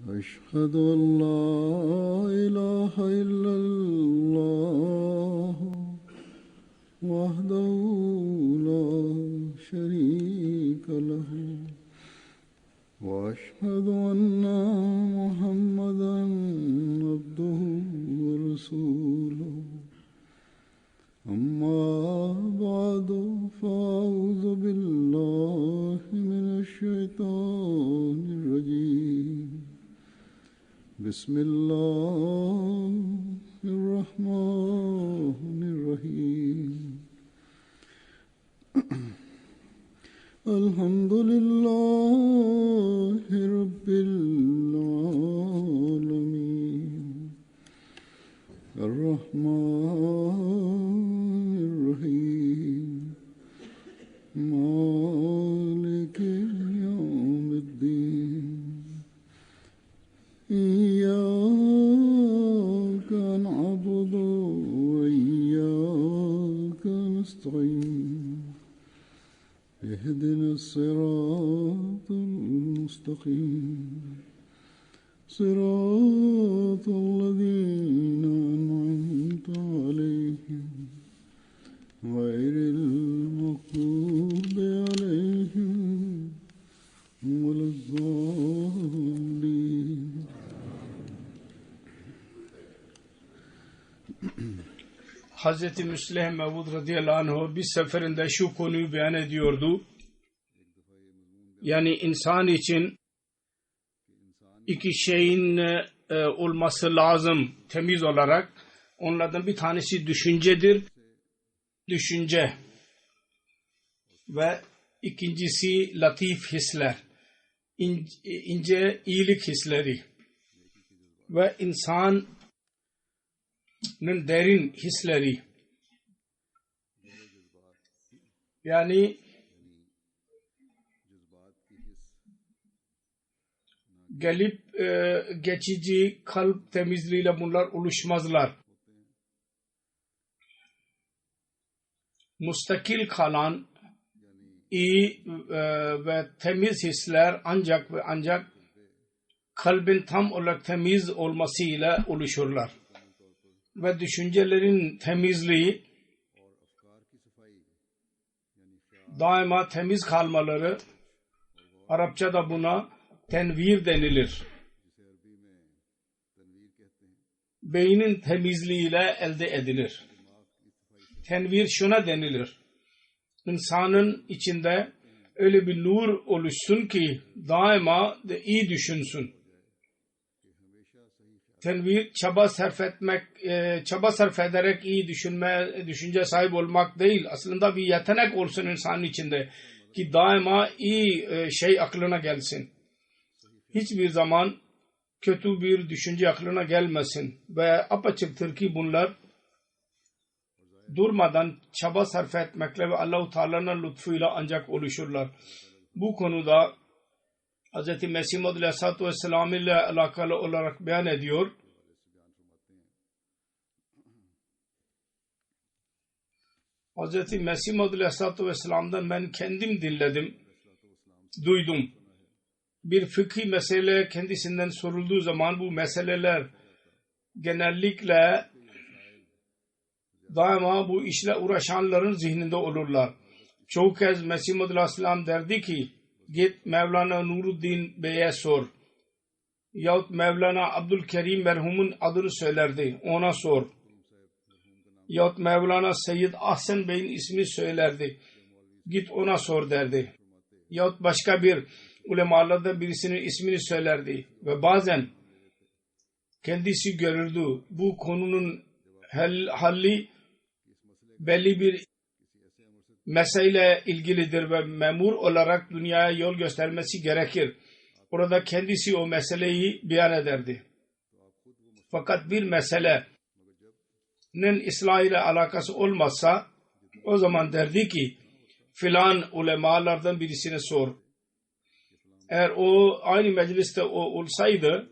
أشهد أن لا إله إلا الله وحده لا شريك له وأشهد أن محمدا عبده ورسوله أما بعد فأعوذ بالله من الشيطان الرجيم بسم الله الرحمن الرحيم الحمد لله رب العالمين الرحمن الرحيم مالك يوم الدين إياك نعبد وإياك نستعين اهدنا الصراط المستقيم صراط الذين أنعمت عليهم غير المغضوب عليهم ولا الضالين. Hazreti Müslim Mevud radıyallahu anh bir seferinde şu konuyu beyan ediyordu. Yani insan için iki şeyin olması lazım temiz olarak. Onlardan bir tanesi düşüncedir. Düşünce. Ve ikincisi latif hisler. İnce iyilik hisleri. Ve insanın derin hisleri. Yani gelip geçici kalp temizliğiyle bunlar oluşmazlar. Mustakil kalan iyi ve temiz hisler ancak ve ancak kalbin tam olarak temiz olmasıyla oluşurlar. Ve düşüncelerin temizliği daima temiz kalmaları, Arapçada buna tenvir denilir. Beynin temizliğiyle elde edilir. Tenvir şuna denilir. İnsanın içinde öyle bir nur oluşsun ki daima iyi düşünsün. Tenvir çaba sarf ederek iyi düşünce sahip olmak değil. Aslında bir yetenek olsun insanın içinde ki daima iyi şey aklına gelsin. Hiçbir zaman kötü bir düşünce aklına gelmesin. Ve apaçıktır ki bunlar durmadan çaba sarf etmekle ve Allah-u Teala'nın lütfuyla ancak oluşurlar. Bu konuda Hz. Mesih Maud Aleyhisselatü Vesselam ile alakalı olarak beyan ediyor. Hz. Mesih Maud Aleyhisselatü Vesselam'dan ben kendim dinledim, duydum. Bir fıkhi mesele kendisinden sorulduğu zaman bu meseleler genellikle daima bu işle uğraşanların zihninde olurlar. Çoğu kez Mesih Maud Aleyhisselam derdi ki git Mevlana Nuruddin Bey'e sor. Yahut Mevlana Abdülkerim merhumun adını söylerdi. Ona sor. Yahut Mevlana Seyyid Ahsen Bey'in ismini söylerdi. Git ona sor derdi. Yahut başka bir ulemalardan birisinin ismini söylerdi. Ve bazen kendisi görürdü. Bu konunun halli belli bir mesele ilgilidir ve memur olarak dünyaya yol göstermesi gerekir. Orada kendisi o meseleyi beyan ederdi. Fakat bir meselenin ıslah ile alakası olmazsa o zaman derdi ki filan ulemalardan birisine sor. Eğer o aynı mecliste olsaydı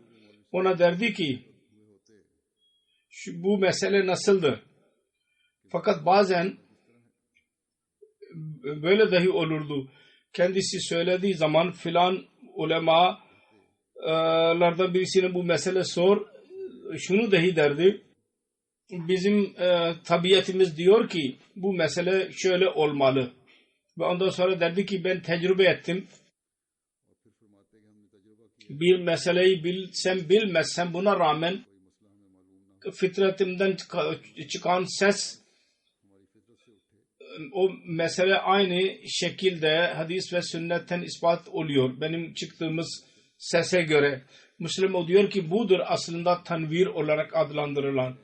ona derdi ki bu mesele nasıldır? Fakat bazen böyle dahi olurdu. Kendisi söylediği zaman filan ulema lardan birisine bu mesele sor. Şunu dahi derdi. Bizim tabiatımız diyor ki bu mesele şöyle olmalı. Ve ondan sonra derdi ki ben tecrübe ettim. Bir meseleyi bilsem bilmezsem buna rağmen fıtratımdan çıkan ses o mesele aynı şekilde hadis ve sünnetten ispat oluyor. Benim çıktığımız sese göre. Müslim o diyor ki budur aslında tenvir olarak adlandırılan.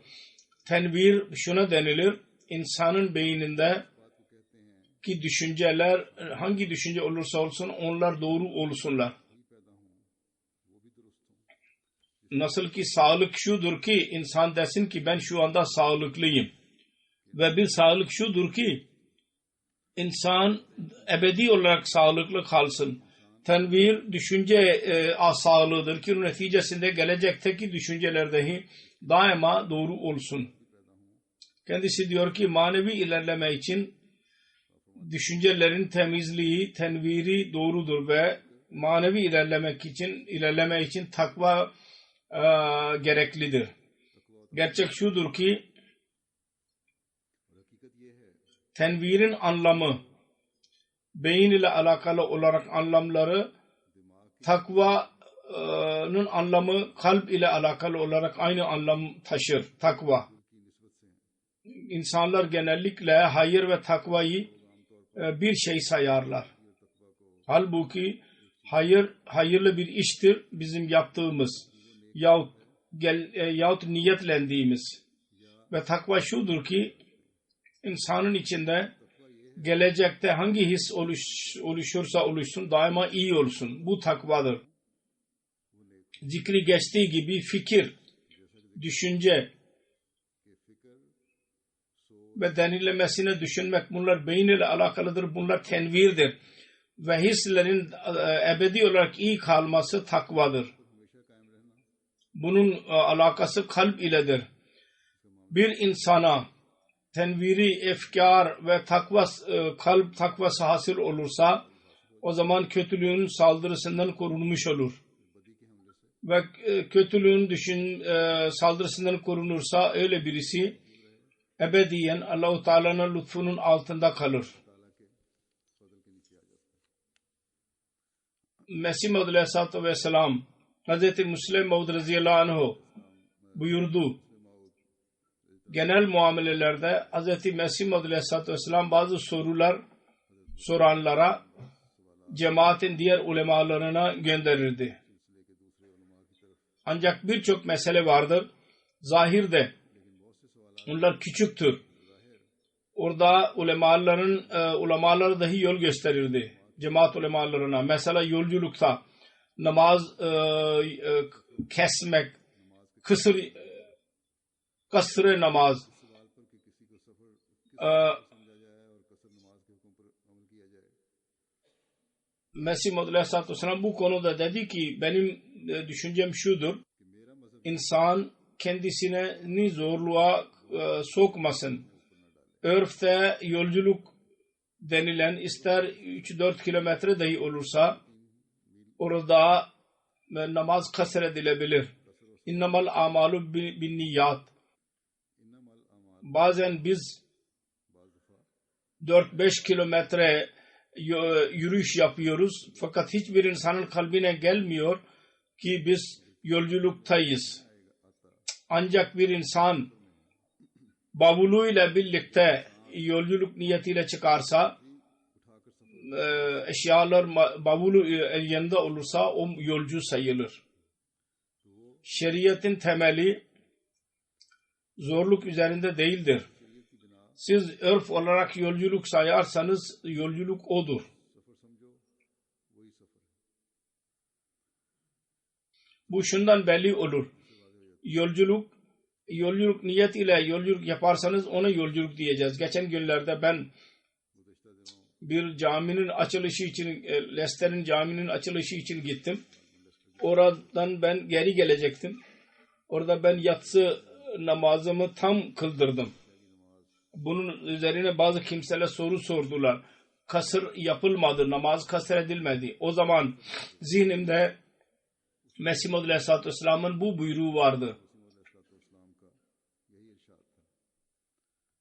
Tenvir şuna denilir. İnsanın beyninde ki düşünceler hangi düşünce olursa olsun onlar doğru olsunlar. Nasıl ki sağlık şudur ki insan desin ki ben şu anda sağlıklıyım. Ve bir sağlık şudur ki insan ebedi olarak sağlıklı kalsın. Tenvir düşünce sağlığıdır ki neticesinde gelecekteki düşünceler dahi daima doğru olsun. Kendisi diyor ki manevi ilerleme için düşüncelerin temizliği, tenviri doğrudur ve manevi ilerleme için takva gereklidir. Gerçek şudur ki tenvirin anlamı beyin ile alakalı olarak anlamları takvanın anlamı kalp ile alakalı olarak aynı anlam taşır. Takva. İnsanlar genellikle hayır ve takvayı bir şey sayarlar. Halbuki hayırlı bir iştir bizim yaptığımız yahut niyetlendiğimiz. Ve takva şudur ki insanın içinde gelecekte hangi his oluşursa oluşsun daima iyi olsun. Bu takvadır. Zikri geçtiği gibi fikir, düşünce ve denilemesine düşünmek bunlar beyin ile alakalıdır. Bunlar tenvirdir. Ve hislerin ebedi olarak iyi kalması takvadır. Bunun alakası kalp iledir. Bir insana tenviri, efkar ve kalp takvası hasıl olursa o zaman kötülüğün saldırısından korunmuş olur. Ve kötülüğün saldırısından korunursa öyle birisi ebediyen Allah-u Teala'nın lütfunun altında kalır. Mesih Maud Aleyhisselatü Vesselam Hz. Müslim Maud Raziyallahu Anh buyurdu. Genel muamelelerde Hz. Mesih Maud Aleyhisselatü Vesselam bazı sorular soranlara cemaatin diğer ulemalarına gönderirdi. Ancak birçok mesele vardır. Zahirde onlar küçüktür. Orada ulemalar dahi yol gösterirdi. Cemaat ulemalarına. Mesela yolculukta namaz kesmek, kasır namaz, Mesih Maud Aleyhisselatü Vesselam bu konuda dedi ki benim düşüncem şudur. İnsan kendisini zorluğa sokmasın. Örfte yolculuk denilen ister 3-4 kilometre dahi olursa orada namaz kasır edilebilir. İnnemal amalu bin niyat. Bazen biz 4-5 kilometre yürüyüş yapıyoruz. Fakat hiçbir insanın kalbine gelmiyor ki biz yolculuktayız. Ancak bir insan bavuluyla birlikte yolculuk niyetiyle çıkarsa eşyalar bavulu yanında olursa o yolcu sayılır. Şeriatın temeli zorluk üzerinde değildir. Siz örf olarak yolculuk sayarsanız yolculuk odur. Bu şundan belli olur. Yolculuk niyet ile yolculuk yaparsanız ona yolculuk diyeceğiz. Geçen günlerde ben bir caminin açılışı için, Leicester'in caminin açılışı için gittim. Oradan ben geri gelecektim. Orada ben yatsı namazımı tam kıldırdım. Bunun üzerine bazı kimseler soru sordular. Kasır yapılmadı, namaz kasır edilmedi. O zaman zihnimde Mesih Maud Aleyhisselatü Vesselam'ın bu buyruğu vardı.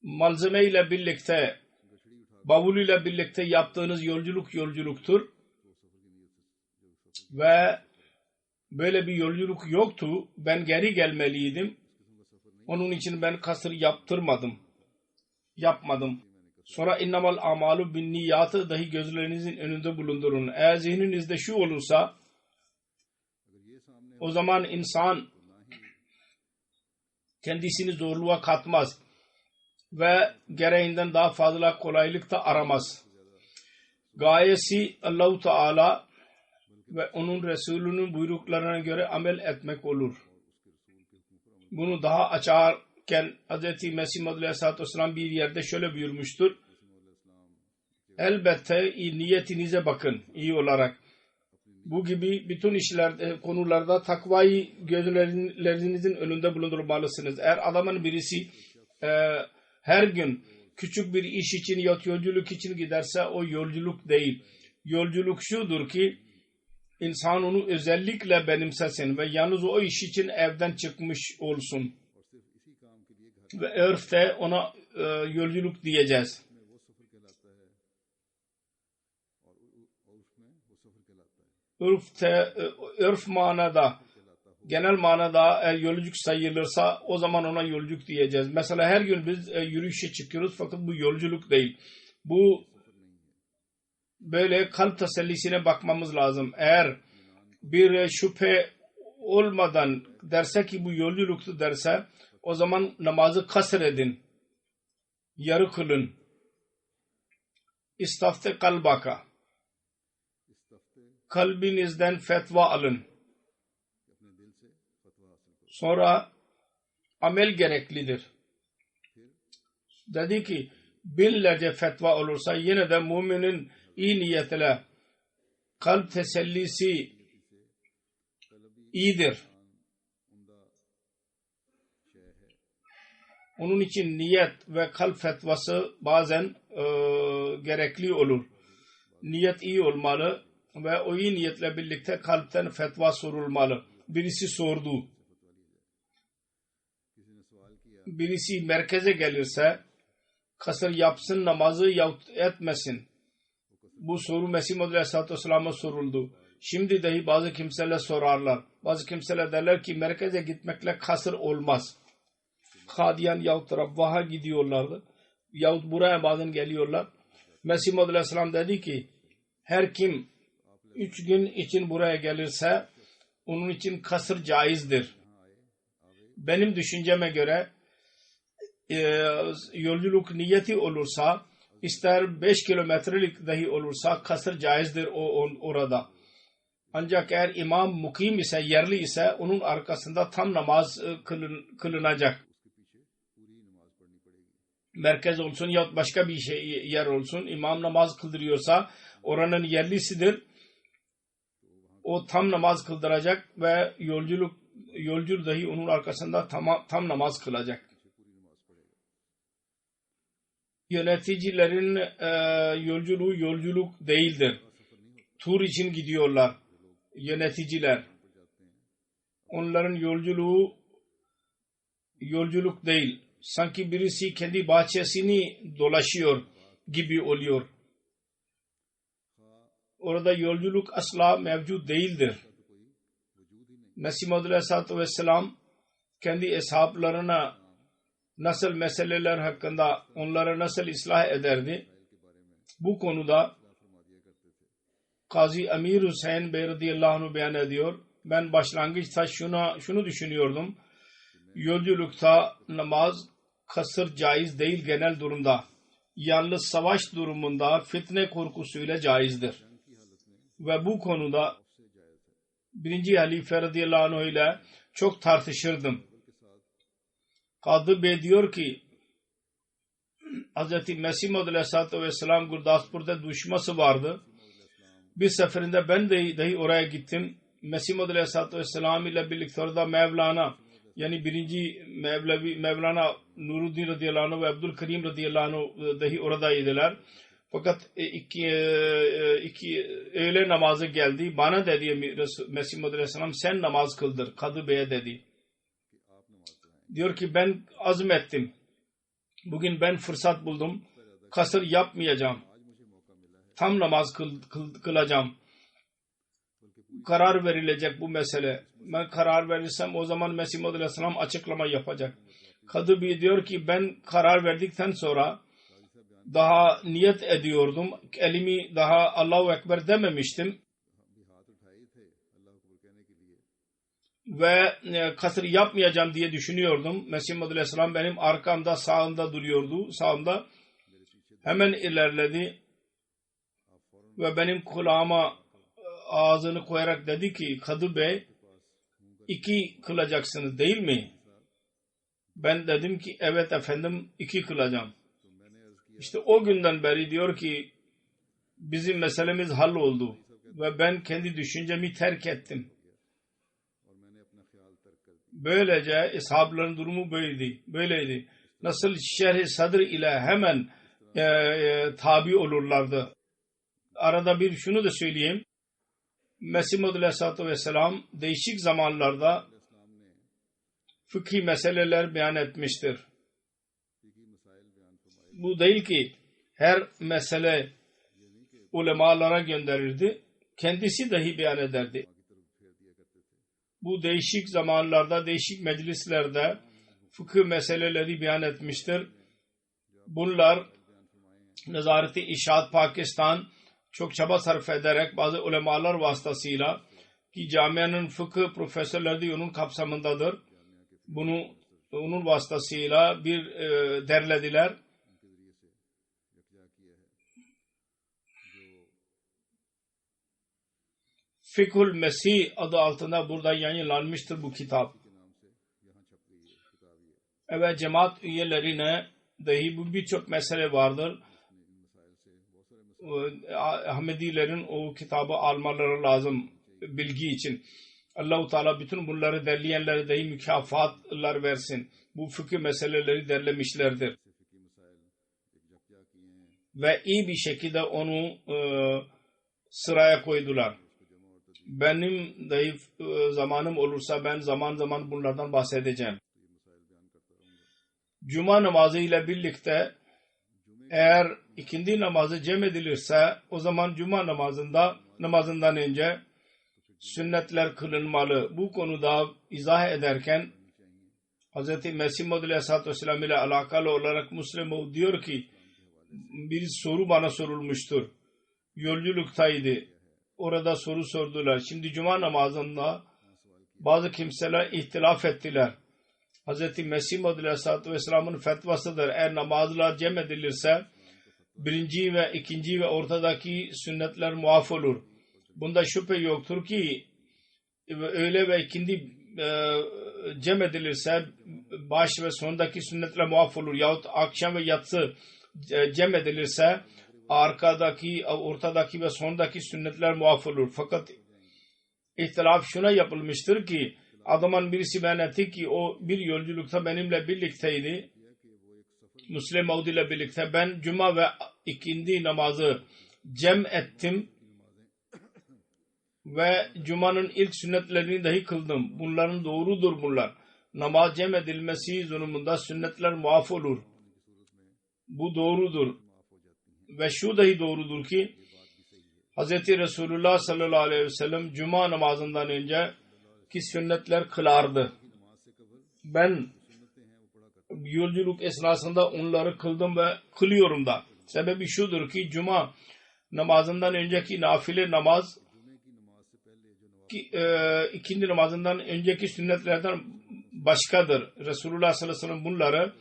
Malzeme ile birlikte, bavuluyla birlikte yaptığınız yolculuk yolculuktur. Ve böyle bir yolculuk yoktu. Ben geri gelmeliydim. Onun için ben kasır yapmadım. Sonra innamal amalu bin niyatı dahi gözlerinizin önünde bulundurun. Eğer zihninizde şu olursa, o zaman insan kendisini zorluğa katmaz ve gereğinden daha fazla kolaylık da aramaz. Gayesi Allah-u Teala ve onun Resulünün buyruklarına göre amel etmek olur. Bunu daha açarken Hz. Mesih Maud Aleyhisselatü Vesselam bir yerde şöyle buyurmuştur. Elbette niyetinize bakın iyi olarak. Bu gibi bütün konularda takvayı gözlerinizin önünde bulundurmalısınız. Eğer adamın birisi her gün küçük bir iş için ya yolculuk için giderse o yolculuk değil. Yolculuk şudur ki insan onu özellikle benimsesin ve yalnız o iş için evden çıkmış olsun. Ve örfte ona yolculuk diyeceğiz. Örf manada, genel manada eğer yolculuk sayılırsa o zaman ona yolculuk diyeceğiz. Mesela her gün biz yürüyüşe çıkıyoruz fakat bu yolculuk değil. Bu böyle kalp tesellisine bakmamız lazım. Eğer bir şüphe olmadan derse ki bu yolculuktu derse o zaman namazı kasır edin. Yarı kılın. İstafte kalbaka. Kalbinizden fetva alın. Sonra amel gereklidir. Dedi ki binlerce fetva olursa yine de müminin iyi niyetle kalp tesellisi iyidir. Onun için niyet ve kalp fetvası bazen gerekli olur. Niyet iyi olmalı ve o iyi niyetle birlikte kalpten fetva sorulmalı. Birisi sordu. Birisi merkeze gelirse kasır yapsın namazı yahut etmesin. Bu soru Mesih Maud Aleyhisselatü Vesselam'a soruldu. Şimdi dahi bazı kimseler sorarlar. Bazı kimseler derler ki merkeze gitmekle kasır olmaz. Kadiyan yahut Rabbaha gidiyorlardı. Yahut buraya bazen geliyorlar. Mesih Maud Aleyhisselam dedi ki her kim 3 gün için buraya gelirse onun için kasır caizdir. Benim düşünceme göre yolculuk niyeti olursa ister 5 kilometrelik dahi olursa kasır caizdir orada. Ancak eğer imam mukim ise, yerli ise onun arkasında tam namaz kılınacak. Merkez olsun ya başka bir yer olsun, imam namaz kıldırıyorsa oranın yerlisidir. O tam namaz kıldıracak ve yolcu dahi onun arkasında tam namaz kılacak. Yöneticilerin yolculuğu yolculuk değildir. Tur için gidiyorlar yöneticiler. Onların yolculuğu yolculuk değil. Sanki birisi kendi bahçesini dolaşıyor gibi oluyor. Orada yolculuk asla mevcut değildir. Mesih Maud Aleyhisselatü Vesselam kendi eshaplarına nasıl meseleler hakkında onları nasıl ıslah ederdi? Bu konuda Kazi Amir Hüseyin Bey radıyallahu anh beyan ediyor. Ben başlangıçta şunu düşünüyordum. Yolculukta namaz kasır caiz değil genel durumda. Yalnız savaş durumunda fitne korkusuyla caizdir. Ve bu konuda 1. Halife radıyallahu anh ile çok tartışırdım. Kadı Bey diyor ki Hz. Mesih Maud Aleyhisselatü Vesselam Gurdaspur'da düşması vardı. Bir seferinde ben dahi oraya gittim. Mesih Maud Aleyhisselatü Vesselam ile birlikte orada Mevlana yani 1. Mevlana Nuruddin radıyallahu anh ve Abdülkerim radıyallahu anh dahi oradaydılar. Fakat iki öğle namazı geldi. Bana dedi Mesih Muhammed Aleyhisselam sen namaz kıldır. Kadı Bey'e dedi. Diyor ki ben azmettim. Bugün ben fırsat buldum. Kasır yapmayacağım. Tam namaz kılacağım. Karar verilecek bu mesele. Ben karar verirsem o zaman Mesih Muhammed Aleyhisselam açıklama yapacak. Kadı Bey diyor ki ben karar verdikten sonra daha niyet ediyordum. Elimi daha Allahu Ekber dememiştim. Ve kasır yapmayacağım diye düşünüyordum. Mesih Muhammed Aleyhisselam benim arkamda sağımda duruyordu. Sağımda hemen ilerledi ve benim kulağıma ağzını koyarak dedi ki Kadı Bey 2 kılacaksınız değil mi? Ben dedim ki evet efendim 2 kılacağım. İşte o günden beri diyor ki bizim meselemiz halloldu ve ben kendi düşüncemi terk ettim. Böylece ashabların durumu böyleydi. Nasıl şerh-i sadr ile hemen tabi olurlardı. Arada bir şunu da söyleyeyim. Mesih Muhammed Aleyhisselatü Vesselam değişik zamanlarda fıkhi meseleler beyan etmiştir. Bu değil ki her mesele ulemalara gönderirdi. Kendisi dahi beyan ederdi. Bu değişik zamanlarda, değişik meclislerde fıkıh meseleleri beyan etmiştir. Bunlar Nezareti İşaat Pakistan çok çaba sarf ederek bazı ulemalar vasıtasıyla ki camianın fıkıh profesörleri de onun kapsamındadır. Bunu onun vasıtasıyla bir derlediler. Fikhul Mesih adı altında burada yayınlanmıştır bu kitap. Evet cemaat üyelerine dahi bu birçok mesele vardır. Ahmedilerin o kitabı almaları lazım bilgi için. Allah-u Teala bütün bunları derleyenlere dahi mükafatlar versin. Bu fıkıh meseleleri derlemişlerdir. Ve iyi bir şekilde onu sıraya koydular. Benim dahi zamanım olursa ben zaman zaman bunlardan bahsedeceğim. Cuma namazı ile birlikte eğer ikindi namazı cem edilirse o zaman cuma namazından önce sünnetler kılınmalı. Bu konuda izah ederken Hz. Mesih Muhammed Aleyhisselatü Vesselam ile alakalı olarak Müslim diyor ki bir soru bana sorulmuştur. Yolculuktaydı. Orada soru sordular. Şimdi cuma namazında bazı kimseler ihtilaf ettiler. Hz. Mesih Muhammed Aleyhisselatü Vesselam'ın fetvasıdır. Eğer namazlar cem edilirse birinci ve ikinci ve ortadaki sünnetler muaf olur. Bunda şüphe yoktur ki öğle ve ikindi cem edilirse baş ve sondaki sünnetler muaf olur. Yahut akşam ve yatsı cem edilirse arkadaki, ortadaki ve sondaki sünnetler muaf olur. Fakat ihtilaf şuna yapılmıştır ki adamın birisi beyan etti ki o bir yolculukta benimle birlikteydi. Müslim Maud ile birlikte ben cuma ve ikindi namazı cem ettim ve cumanın ilk sünnetlerini dahi kıldım. Bunların doğrudur bunlar. Namaz cem edilmesi durumunda sünnetler muaf olur. Bu doğrudur. Ve şu dahi doğrudur ki Hz. Resulullah sallallahu aleyhi ve sellem cuma namazından önce ki sünnetler kılardı. Ben yolculuk esnasında onları kıldım ve kılıyorum da. Sebebi şudur ki cuma namazından önceki nafile namaz ki ikindi namazından önceki sünnetlerden başkadır. Resulullah sallallahu aleyhi ve sellem bunları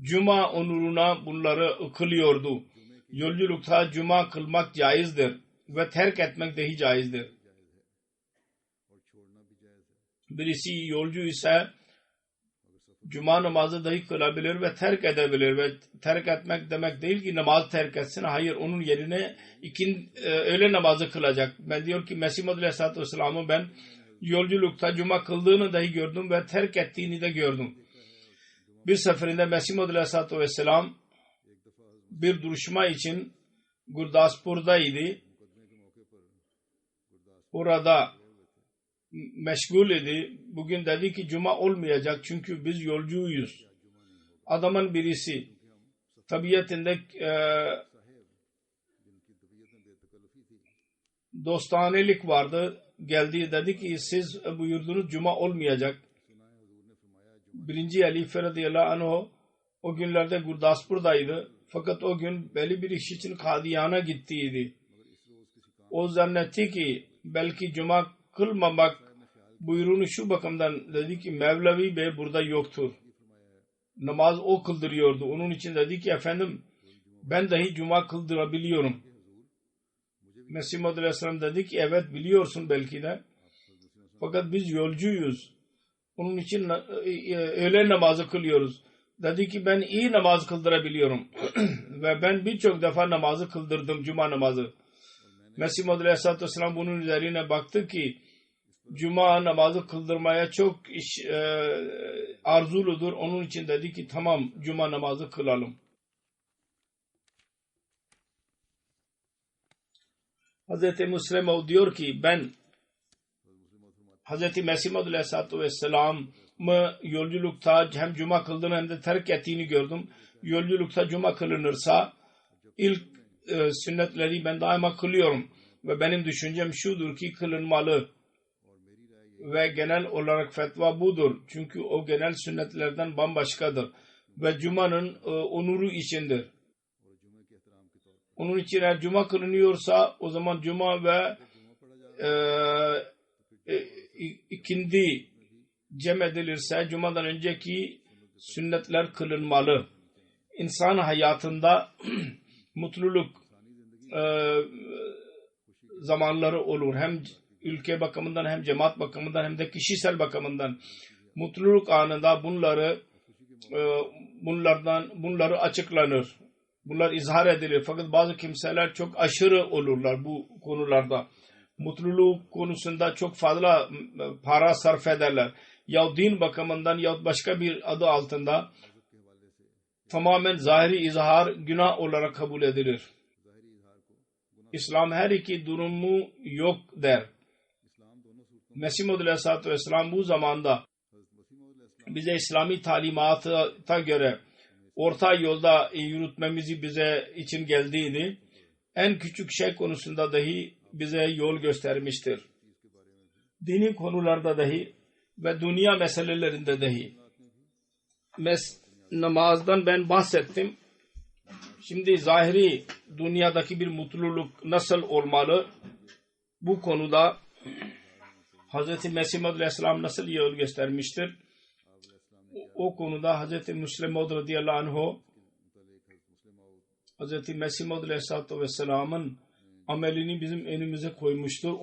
cuma onuruna bunları kılıyordu. Yolculukta cuma kılmak caizdir ve terk etmek dahi caizdir. Birisi yolcu ise cuma namazı dahi kılabilir ve terk edebilir ve terk etmek demek değil ki namaz terk etsin. Hayır, onun yerine öğle namazı kılacak. Ben diyor ki Mesih Muhammed Aleyhisselatü Vesselam'ı ben yolculukta cuma kıldığını dahi gördüm ve terk ettiğini de gördüm. Bir seferinde Mesih Muhammed Aleyhisselatü Vesselam bir duruşma için Gurdaspur'daydı. Orada meşgul idi. Bugün dedi ki cuma olmayacak çünkü biz yolcuyuz. Adamın birisi tabiatinde dostanelik vardı. Geldi dedi ki siz buyurdunuz cuma olmayacak. Birinci Halife radıyallahu anh o günlerde Gurdaspur'daydı. Fakat o gün belli bir iş için Kadiyan'a gittiydi. O zannetti ki belki cuma kılmamak buyruğunu şu bakımdan dedi ki Mevlevi Bey burada yoktur. Namaz o kıldırıyordu. Onun için dedi ki efendim ben dahi cuma kıldırabiliyorum. Mesih Muhammed Aleyhisselam dedi ki evet biliyorsun belki de. Fakat biz yolcuyuz. Onun için öğle namazı kılıyoruz. Dedi ki ben iyi namaz kıldırabiliyorum. Ve ben birçok defa namazı kıldırdım, cuma namazı. Mesih Muhammed Aleyhisselatü Vesselam bunun üzerine baktı ki cuma namazı kıldırmaya çok arzuludur. Onun için dedi ki tamam cuma namazı kılalım. Hz. Müslim diyor ki ben Hz. Mesih Muhammed Aleyhisselatü Vesselam'ı yolculukta hem cuma kıldığını hem de terk ettiğini gördüm. Yolculukta cuma kılınırsa ilk sünnetleri ben daima kılıyorum. Ve benim düşüncem şudur ki kılınmalı. Ve genel olarak fetva budur. Çünkü o genel sünnetlerden bambaşkadır. Ve cumanın onuru içindir. Onun için eğer cuma kılınıyorsa o zaman cuma ve ikindi cem edilirse cumadan önceki sünnetler kılınmalı. İnsan hayatında mutluluk zamanları olur. Hem ülke bakımından hem cemaat bakımından hem de kişisel bakımından. Mutluluk anında bunları açıklanır. Bunlar izhar edilir. Fakat bazı kimseler çok aşırı olurlar bu konularda. Mutluluk konusunda çok fazla para sarf ederler. Ya din bakımından ya başka bir adı altında tamamen zahiri izhar günah olarak kabul edilir. İslam her iki durumu yok der. Mesih Muhammed Aleyhisselatü Vesselam bu zamanda bize İslami talimata göre orta yolda yürütmemizi bize için geldiğini en küçük şey konusunda dahi bize yol göstermiştir. Dini konularda dahi ve dünya meselelerinde dahi. Namazdan ben bahsettim. Şimdi zahiri dünyadaki bir mutluluk nasıl olmalı? Bu konuda Hz. Mesih Muhammed Aleyhisselam nasıl yol göstermiştir? O konuda Hz. Müslim Maud radıyallahu anh Hz. Mesih Maud Aleyhisselatü Vesselam'ın amelini bizim önümüze koymuştur.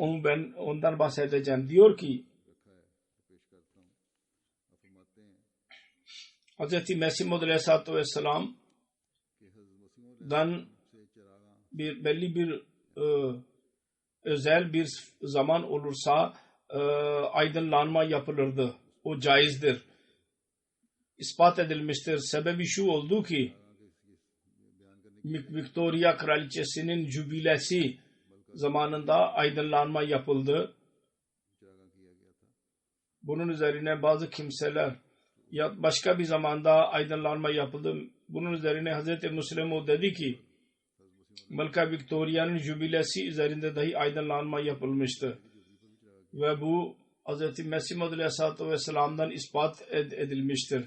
Ondan bahsedeceğim. Diyor ki Hz. Mesih Maud Aleyhisselatü Vesselam'dan belli bir özel bir zaman olursa aydınlanma yapılırdı. O caizdir. İspat edilmiştir. Sebebi şu oldu ki Victoria Kraliçesi'nin jübilesi zamanında aydınlanma yapıldı. Bunun üzerine bazı kimseler ya başka bir zamanda aydınlanma yapıldı. Bunun üzerine Hz. Müslim dedi ki Malka Victoria'nın jübilesi üzerinde dahi aydınlanma yapılmıştı. Ve bu Hz. Mesih Maud Aleyhisselatü Vesselam'dan ispat edilmiştir.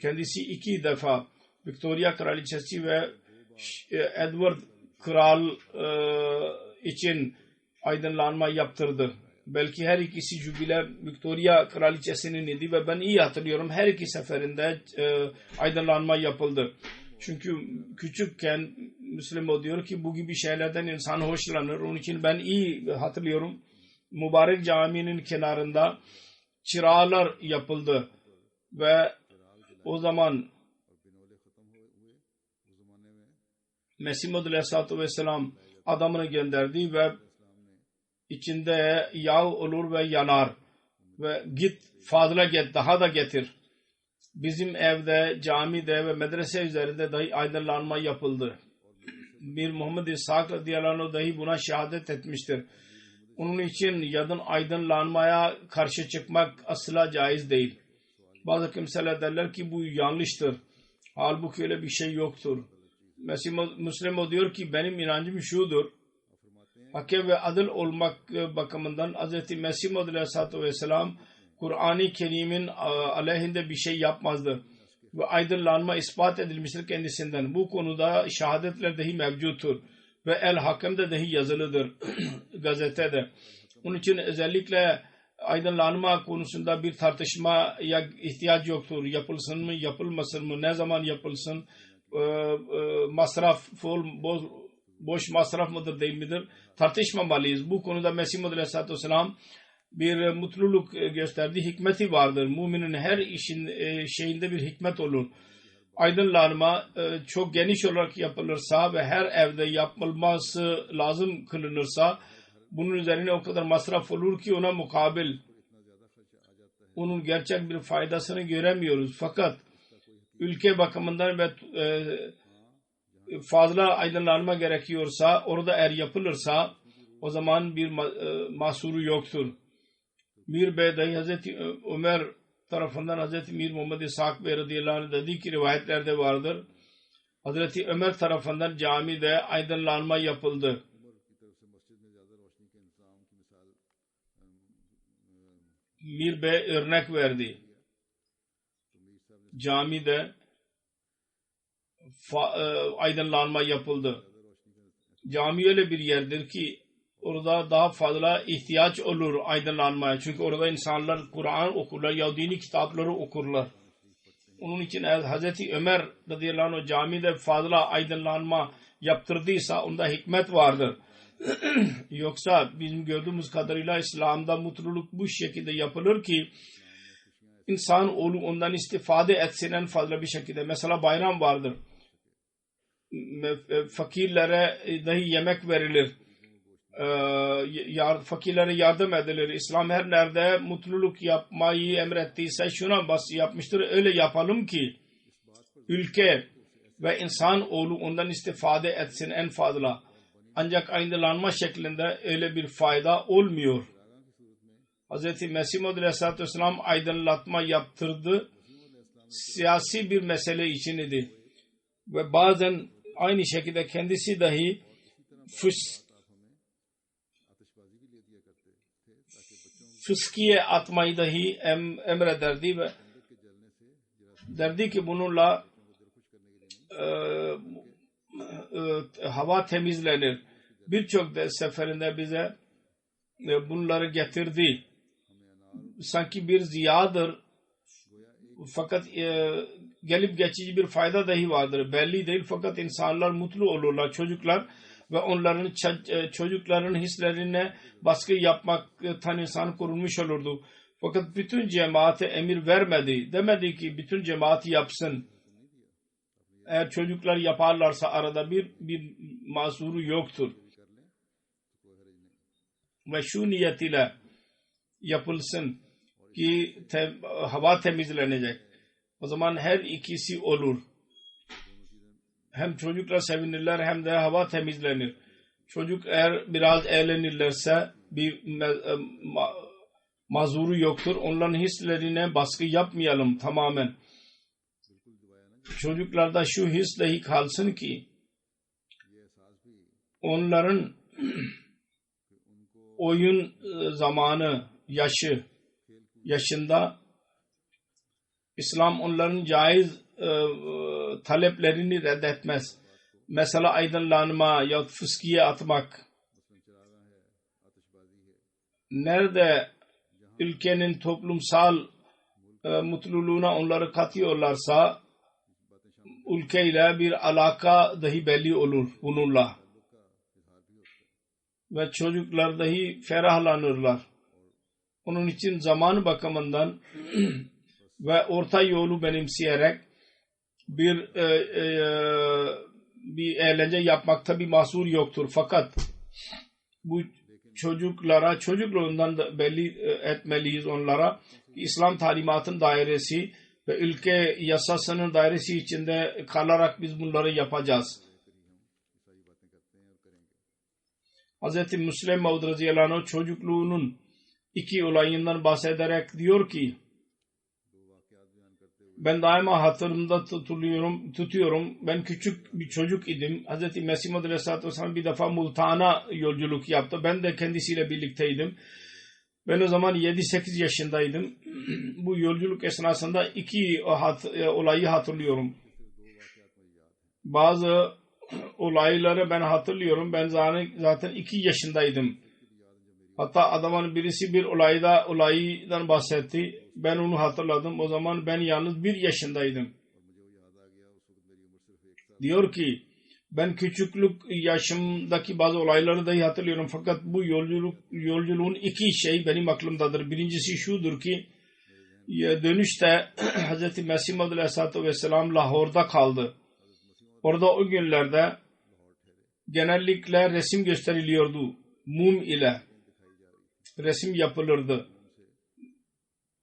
Kendisi 2 defa Victoria Kraliçesi ve Edward Kral için aydınlanma yaptırdı. Belki her ikisi jübile Victoria Kraliçesi'nin idi ve ben iyi hatırlıyorum her iki seferinde aydınlanma yapıldı. Çünkü küçükken Müslüman diyor ki bu gibi şeylerden insan hoşlanır. Onun için ben iyi hatırlıyorum. Mübarek caminin kenarında çırağlar yapıldı ve o zaman Mesih Maud Aleyhisselatü Vesselam adamını gönderdi ve içinde yağ olur ve yanar ve git fazla get daha da getir. Bizim evde, camide ve medrese üzerinde dahi aydınlanma yapıldı. Bir Muhammed İshak radıyallahu anh dahi buna şehadet etmiştir. Onun için yadın aydınlanmaya karşı çıkmak asla caiz değil. Bazı kimseler derler ki bu yanlıştır. Halbuki öyle bir şey yoktur. Mesela Müslim diyor ki benim inancım şudur. Hakem ve adil olmak bakımından Hz. Mesih Aleyhisselatü Vesselam Kur'an-ı Kerim'in aleyhinde bir şey yapmazdı. Ve aydınlanma ispat edilmiştir kendisinden. Bu konuda şehadetler dahi mevcuttur. Ve El Hakem'de dahi yazılıdır. Gazetede. Onun için özellikle aydınlanma konusunda bir tartışmaya ihtiyaç yoktur. Yapılsın mı, yapılmasın mı, ne zaman yapılsın, masraf, boş masraf mıdır değil midir? Tartışmamalıyız. Bu konuda Mesih Aleyhisselatü Vesselam bir mutluluk gösterdi. Hikmeti vardır. Müminin her işin şeyinde bir hikmet olur. Aydınlanma çok geniş olarak yapılırsa ve her evde yapılması lazım kılınırsa bunun üzerine o kadar masraf olur ki ona mukabil onun gerçek bir faydasını göremiyoruz. Fakat ülke bakımından ve fazla aydınlanma gerekiyorsa orada eğer yapılırsa o zaman bir mahsuru yoktur. Mir Bey dahi Hazreti Ömer tarafından Hazreti Mir Muhammed İshak Bey radıyallahu anh dedi ki rivayetlerde vardır. Hazreti Ömer tarafından camide aydınlanma yapıldı. Mir Bey örnek verdi. Camide aydınlanma yapıldı. Cami öyle bir yerdir ki orada daha fazla ihtiyaç olur aydınlanmaya. Çünkü orada insanlar Kur'an okurlar ya dini kitapları okurlar. Onun için Hazreti Ömer radıyallahu anh camide fazla aydınlanma yaptırdıysa onda hikmet vardır. Yoksa bizim gördüğümüz kadarıyla İslam'da mutluluk bu şekilde yapılır ki insan oğlu ondan istifade etsin en fazla bir şekilde. Mesela bayram vardır. Fakirlere dahi yemek verilir. Fakirlere yardım edilir. İslam her nerede mutluluk yapmayı emrettiyse şuna yapmıştır. Öyle yapalım ki ülke ve insan oğlu ondan istifade etsin en fazla. Ancak aydınlanma şeklinde öyle bir fayda olmuyor. Hz. Mesih Aleyhisselatü Vesselam aydınlatma yaptırdı. Siyasi bir mesele için idi. Ve bazen aynı şekilde kendisi dahi fıskiye atmayı dahi emrederdi ve derdi ki bununla hava temizlenir. Birçok seferinde bize bunları getirdi. Sanki bir ziyadır. Fakat gelip geçici bir fayda dahi vardır. Belli değil fakat insanlar mutlu olurlar. Çocuklar ve onların çocukların hislerine baskı yapmaktan insan korunmuş olurdu. Fakat bütün cemaate emir vermedi. Demedi ki bütün cemaati yapsın. Eğer çocuklar yaparlarsa arada bir mahsuru yoktur. Ve şu niyet ile yapılsın ki hava temizlenecek. O zaman her ikisi olur. Hem çocuklar sevinirler hem de hava temizlenir. Çocuk eğer biraz eğlenirlerse bir mazuru yoktur. Onların hislerine baskı yapmayalım tamamen. Çocuklarda şu his dahi kalsın ki onların oyun zamanı yaşında İslam onların caiz taleplerini reddetmez. Mesela aydınlanma ya fıskiye atmak. Nerede ülkenin toplumsal mutluluğuna onları katıyorlarsa ülkeyle bir alaka dahi belli olur bununla. Ve çocuklar dahi ferahlanırlar. Onun için zaman bakımından ve orta yolu benimseyerek bir eğlence yapmakta bir mahsur yoktur. Fakat bu çocukluğundan da belli etmeliyiz onlara. İslam talimatın dairesi ve ülke yasasının dairesi içinde kalarak biz bunları yapacağız. Hz. Müslim Maud radıyallahu anh çocukluğunun iki olayından bahsederek diyor ki ben daima hatırımda tutuyorum. Ben küçük bir çocuk idim. Hz. Mesih Maud aleyhissalatü vesselam bir defa Multan'a yolculuk yaptı. Ben de kendisiyle birlikteydim. Ben o zaman 7-8 yaşındaydım. Bu yolculuk esnasında iki olayı hatırlıyorum. Bazı olayları ben hatırlıyorum. Ben zaten 2 yaşındaydım. Hatta adamın birisi bir olaydan bahsetti. Ben onu hatırladım. O zaman ben yalnız 1 yaşındaydım. Diyor ki ben küçüklük yaşımdaki bazı olayları dahi hatırlıyorum. Fakat bu yolculuğun 2 şey benim aklımdadır. Birincisi şudur ki dönüşte Hz. Mesih Maud aleyhissalatü vesselam Lahor'da kaldı. Orada o günlerde genellikle resim gösteriliyordu. Mum ile resim yapılırdı.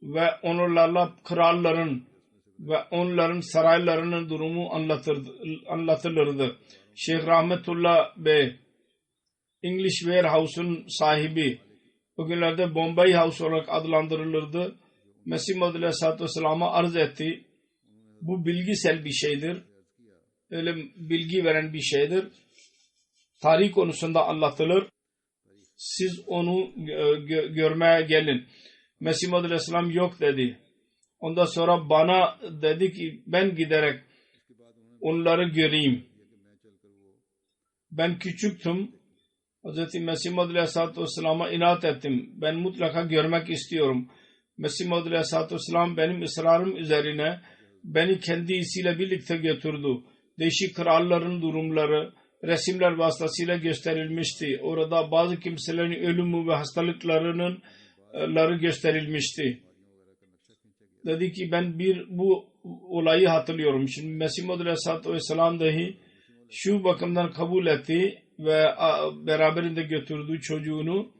Ve onlarla kralların ve onların saraylarının durumu anlatılırdı. Şeyh Rahmetullah Bey, English Warehouse'un sahibi, o günlerde Bombay House olarak adlandırılırdı. Mesih Maud aleyhissalatü vesselam'a arz etti. Bu bilgisel bir şeydir. Öyle bilgi veren bir şeydir. Tarih konusunda anlatılır. Siz onu görmeye gelin. Mesih Maud aleyhisselam yok dedi. Ondan sonra bana dedi ki ben giderek onları göreyim. Ben küçüktüm. Hz. Mesih Maud aleyhissalatü vesselam'a inat ettim. Ben mutlaka görmek istiyorum. Mesih Maud aleyhissalatü vesselam benim ısrarım üzerine beni kendisiyle birlikte götürdü. Değişik kralların durumları resimler vasıtasıyla gösterilmişti. Orada bazı kimselerin ölümü ve hastalıklarının gösterilmişti. Dedi ki ben bu olayı hatırlıyorum. Şimdi Mesih Maud aleyhissalatü vesselam dahi şu bakımdan kabul etti ve beraberinde götürdü çocuğunu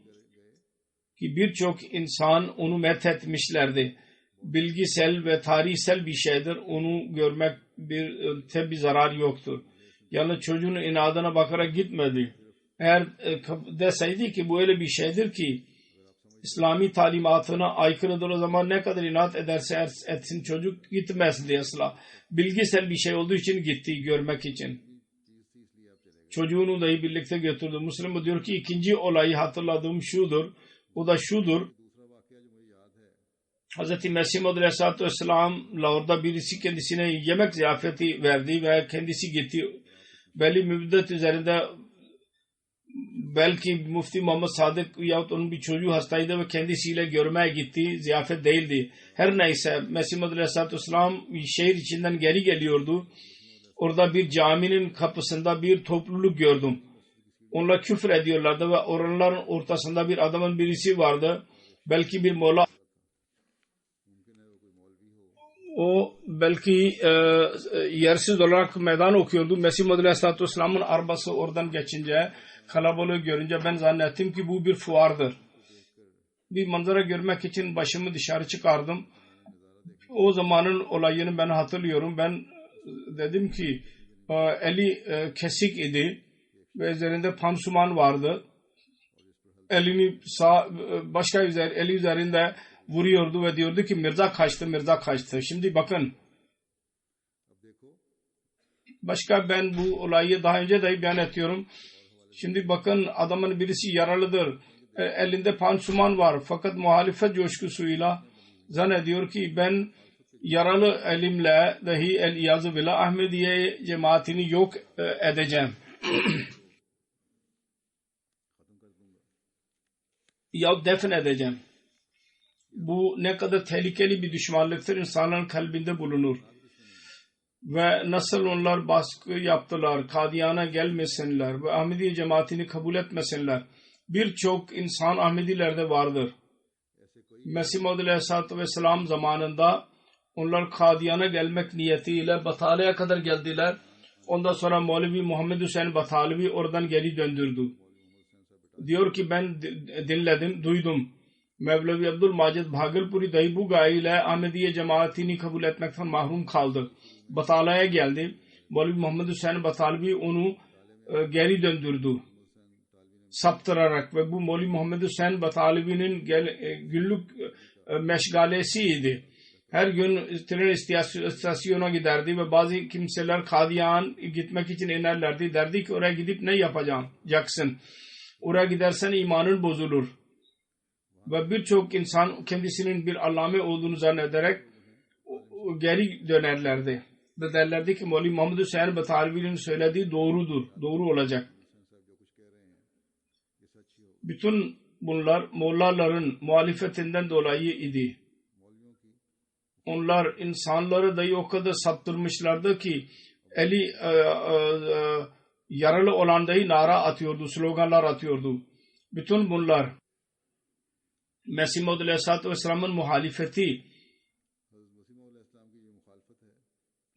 ki birçok insan onu methetmişlerdi. Bilgisel ve tarihsel bir şeydir. Onu görmek bir zarar yoktur. Yani çocuğun inadına bakarak gitmedi. Eğer deseydi ki bu öyle bir şeydir ki İslami talimatına aykırıdır, o zaman ne kadar inat ederse etsin çocuk gitmezdi asla. Bilgisel bir şey olduğu için gitti görmek için. Çocuğunu dahi birlikte götürdü. Müslim diyor ki ikinci olayı hatırladığım şudur. O da şudur. Hz. Mesih Maud aleyhissalatü vesselam'la orada birisi kendisine yemek ziyafeti verdi ve kendisi gitti. Belli müddet üzerinde belki Mufti Muhammed Sadık yahut onun bir çocuğu hastaydı ve kendisiyle görmeye gitti. Ziyafet değildi. Her neyse Mesih Maud aleyhissalatü vesselam şehir içinden geri geliyordu. Orada bir caminin kapısında bir topluluk gördüm. Onlar küfür ediyorlardı ve oranların ortasında bir adamın birisi vardı. Belki bir mola. O belki yersiz olarak meydan okuyordu. Mesih Maud aleyhissalatü vesselam'ın arabası oradan geçince, kalabalığı görünce ben zannettim ki bu bir fuardır. Bir manzara görmek için başımı dışarı çıkardım. O zamanın olayını ben hatırlıyorum. Ben dedim ki eli kesik idi ve üzerinde pansuman vardı. Elini eli üzerinde vuruyordu ve diyordu ki Mirza kaçtı. Şimdi bakın. Başka ben bu olayı daha önce de beyan ediyorum. Şimdi bakın adamın birisi yaralıdır. Elinde pansuman var. Fakat muhalefet coşkusuyla zannediyor ki ben yaralı elimle dahi el-İyazı billah Ahmediye cemaatini yok edeceğim. Ya defn edeceğim. Bu ne kadar tehlikeli bir düşmanlıktır, insanların kalbinde bulunur. Ve nasıl onlar baskı yaptılar, Kadiyan'a gelmesinler ve Ahmediye cemaatini kabul etmesinler. Birçok insan Ahmedilerde vardır. Mesih Maud aleyhissalatü vesselam zamanında onlar Kadiyan'a gelmek niyetiyle Batala'ya kadar geldiler. Ondan sonra Mevlevi Muhammed Hüseyin Batalavi oradan geri döndürdü. Diyor ki ben dinledim, duydum. Mevlevi Abdülmacid Bhagalpuri dahi bu gayeyle Ahmediye cemaatini kabul etmekten mahrum kaldı. Batala'ya geldi. Mevlevi Muhammed Hüseyin Batalavi onu geri döndürdü. saptırarak ve bu Mevli Muhammed Hüseyin Batalibi'nin günlük meşgalesiydi. Her gün tren istasyona giderdi ve bazı kimseler Kadiyan gitmek için inerlerdi. Derdi ki oraya gidip ne yapacaksın? Oraya gidersen imanın bozulur. Ve birçok insan kendisinin bir allame olduğunu zannederek geri dönerlerdi. Ve derlerdi ki Mevli Muhammed Hüseyin Batalibi'nin söylediği doğrudur. Doğru olacak. Bütün bunlar Mollaların muhalefetinden dolayı idi. Onlar insanları dahi o kadar saptırmışlardı ki eli yaralı olan dahi nara atıyordu, sloganlar atıyordu. Bütün bunlar Mesih Maud Aleyhisselatü Vesselam'ın muhalefeti,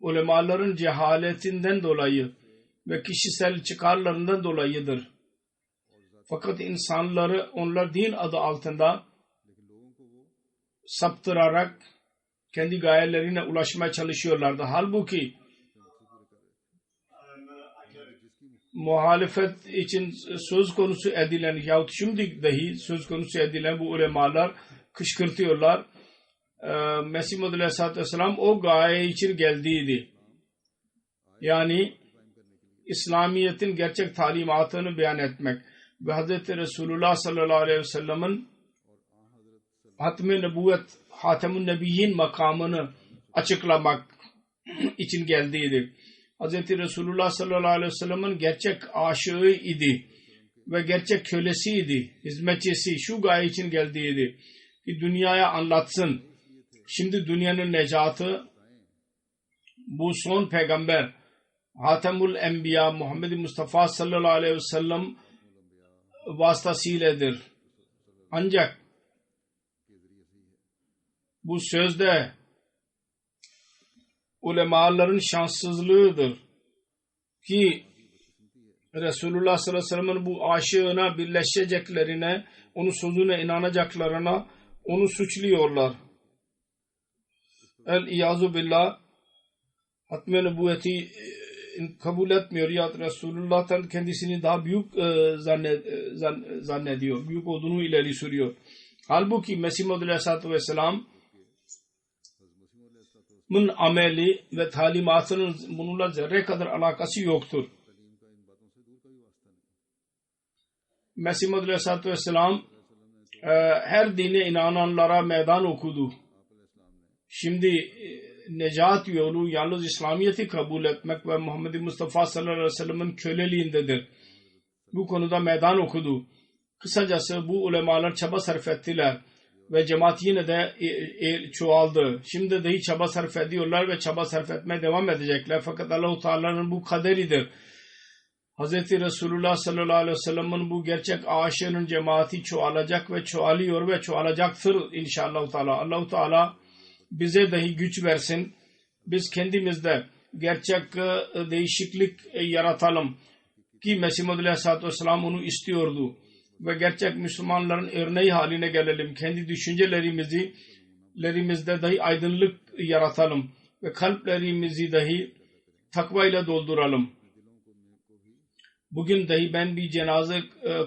ulemaların cehaletinden dolayı ve kişisel çıkarlarından dolayıdır. Fakat insanları onlar din adı altında saptırarak kendi gayelerine ulaşmaya çalışıyorlardı. Halbuki muhalefet için söz konusu edilen yahut şimdi dahi söz konusu edilen bu ulemalar kışkırtıyorlar. Mesih Maud Aleyhisselatü Vesselam o gaye için geldiydi. Yani İslamiyet'in gerçek talimatını beyan etmek ve Hz. Resulullah sallallahu aleyhi ve sellem'in Hatm-ı Nebuvet, Hatem-ı Nebiyyin makamını açıklamak için geldiydi. Hz. Resulullah sallallahu aleyhi ve sellem'in gerçek aşığı idi ve gerçek kölesiydi, hizmetçisi. Şu gaye için geldiydi ki dünyaya anlatsın. Şimdi dünyanın necatı bu son peygamber Hatemul Enbiya Muhammed Mustafa sallallahu aleyhi ve sellem vasıtasıyledir. Ancak bu sözde ulemaların şanssızlığıdır ki Resulullah sallallahu aleyhi ve sellem'in bu aşığına birleşeceklerine, onun sözüne inanacaklarına onu suçluyorlar. El-İyazu billah Hatm-ı Nebuvveti kabul etmiyor ya Resulullah'tan kendisini daha büyük zannediyor. Büyük olduğunu ileri sürüyor. Halbuki Mesih Maud Aleyhisselatü Vesselam'ın ameli ve talimatının bununla zerre kadar alakası yoktur. Mesih Maud Aleyhisselatü Vesselam her dine inananlara meydan okudu. Şimdi necat yolu yalnız İslamiyet'i kabul etmek ve Muhammed Mustafa sallallahu aleyhi ve sellem'in köleliğindedir. Bu konuda meydan okudu. Kısacası bu ulemalar çaba sarf ettiler ve cemaat yine de çoğaldı. Şimdi dahi çaba sarf ediyorlar ve çaba sarf etmeye devam edecekler. Fakat Allah-u Teala'nın bu kaderidir. Hz. Resulullah sallallahu aleyhi ve sellem'in bu gerçek aşığının cemaati çoğalacak ve çoğalıyor ve çoğalacaktır inşallah. Allah-u Teala bize dahi güç versin. Biz kendimizde gerçek değişiklik yaratalım ki Mesih Maud Aleyhisselatü Vesselam onu istiyordu. Ve gerçek Müslümanların örneği haline gelelim. Kendi düşüncelerimizde dahi aydınlık yaratalım. Ve kalplerimizi dahi takvayla dolduralım. Bugün dahi ben bir cenaze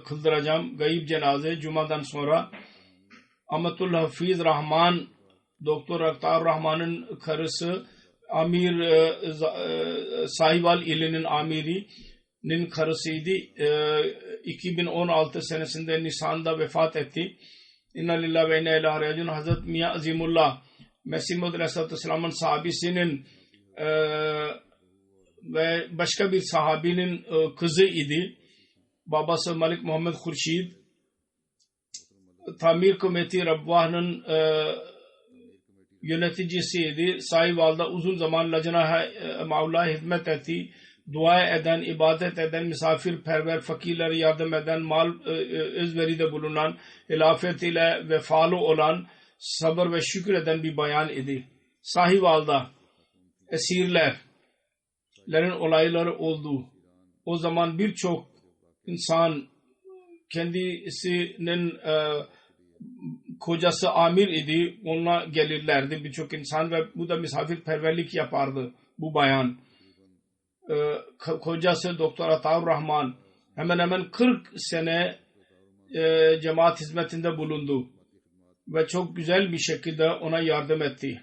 kıldıracağım. Gayip cenaze Cuma'dan sonra. Amatul Hafiz Rahman, Doktor Akhtar Rahman'ın karısı, Amir Sahival ilinin amirinin karısıydı. 2016 senesinde Nisan'da vefat etti. İnna lillahi ve inna ileyhi raciun. Hazret Miya Azimullah Mesih Maud Aleyhisselatü Vesselam'ın sahabisinin ve başka bir sahabinin kızı idi. Babası Malik Muhammed Khurşid Tamir Kümeti Rabbah'ın yöneticisiydi. Sahivalda uzun zaman Lacna Mevla'ya hizmet etti. Dua eden, ibadet eden, misafirperver, fakirlere yardım eden, mal özveride bulunan, hilafet ile vefalı olan, sabır ve şükür eden bir bayan idi. Sahivalda esirlerin olayları oldu. O zaman birçok insan kendisinin kocası amir idi. Onunla gelirlerdi birçok insan ve bu da misafirperverlik yapardı bu bayan. Kocası Doktor Ataur Rahman hemen hemen 40 sene cemaat hizmetinde bulundu ve çok güzel bir şekilde ona yardım etti.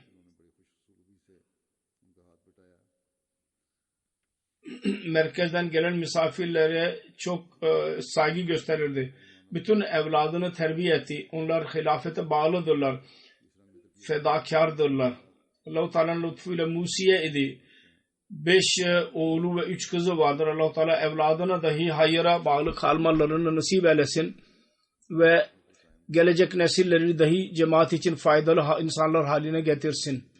Merkezden gelen misafirlere çok saygı gösterirdi. Bütün evladını terbiye etti. Onlar hilafete bağlıdırlar. Fedakardırlar. Allah-u Teala'nın lütfuyla Musiye idi. 5 oğlu ve 3 kızı vardır. Allah-u Teala evladına dahi hayıra bağlı kalmalarını nasip eylesin ve gelecek nesilleri dahi cemaat için faydalı insanlar haline getirsin.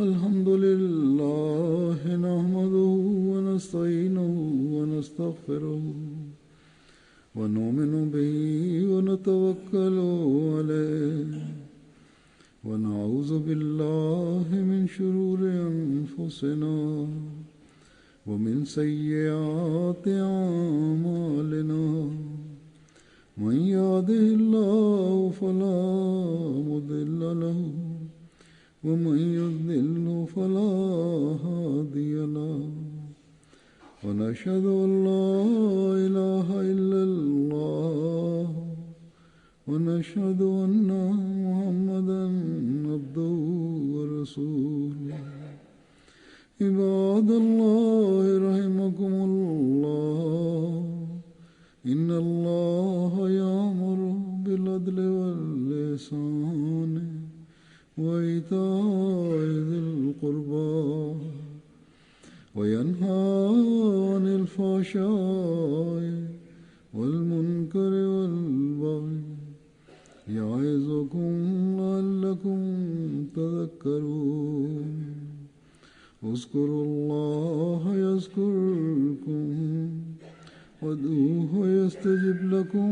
Elhamdülillah nahmaduhu ve nestainuhu ve nestağfiruhu ve nu'minu bihi ve netevekkalu aleyh ve na'uzu billahi min şururi enfusina ve min seyyiati a'malina. من يهده الله فلا مضل له ومن يضلل فلا هادي له ونشهد أن لا إله إلا الله ونشهد أن محمدا عبده ورسوله عباد الله رحمكم الله إن الله يأمر بالعدل والإحسان وإيتاء ذي القربى وينهى عن الفحشاء والمنكر والبغي يعظكم لعلكم تذكرون اذكروا الله يذكركم وادعوه يستجب لكم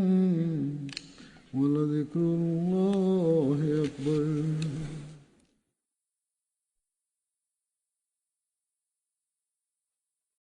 ولذكر الله أكبر.